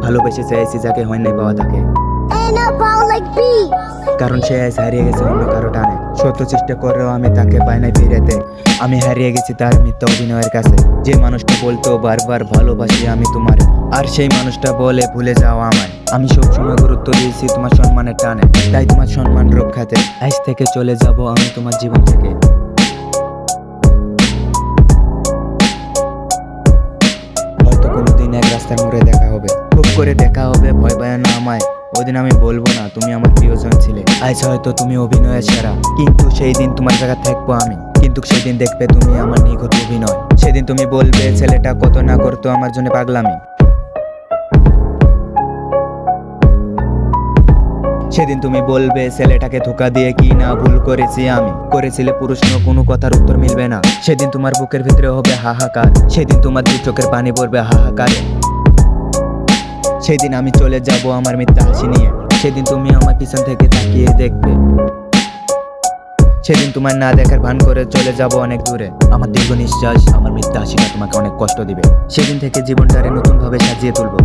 ভালোবেসে চাইছি যাকে হয় নাই পাওয়া তাকে, কারণ সে আজ হারিয়ে গেছে অন্য কারো টানে। শত চেষ্টা করেও আমি তাকে পাই নাই ফিরেতে। আমি হারিয়ে গেছি তার মিথ্যা অভিনয়ের কাছে। যে মানুষটা বলতো বারবার ভালোবাসি আমি তোমার, আর সেই মানুষটা বলে ভুলে যাও আমায়। আমি সবসময় গুরুত্ব দিয়েছি তোমার সম্মানের টানে, তাই তোমার সম্মান রক্ষাতে আজ থেকে চলে যাব আমি তোমার জীবন থেকে। হয়তো কোনোদিন এক রাস্তার মোড়ে দেখা হবে, খুব করে দেখা হবে, ভয় পায় না আমায়। ওদিন আমি বলবো না তুমি আমার প্রিয়জন ছিলে। আজ হয়তো তুমি অভিনয়ের সেরা, কিন্তু সেই দিন তোমার জায়গা থাকবো আমি। কিন্তু সেদিন দেখবে তুমি আমার নিখুঁত অভিনয়। সেদিন তুমি বলবে ছেলেটা কত না করতো আমার জন্য পাগলামি। সেদিন তুমি বলবে ছেলেটাকে ধোকা দিয়ে কি না ভুল করেছি আমি। করেছিলে প্রশ্ন, কোনো কথার উত্তর মিলবে না। সেদিন তোমার বুকের ভিতরে হবে হাহাকার, সেদিন তোমার দু চোখের পানি পড়বে হাহাকারে। সেদিন আমি চলে যাব আমার মিথ্যা হাসি নিয়ে, সেদিন তুমি আমার পিছন থেকে তাকিয়ে দেখবে। সেদিন তোমার না দেখার ভান করে চলে যাব অনেক দূরে। আমার দীর্ঘ নিঃশ্বাস, আমার মিথ্যা হাসিটা তোমাকে অনেক কষ্ট দিবে। সেদিন থেকে জীবনটারে নতুন ভাবে সাজিয়ে তুলবো।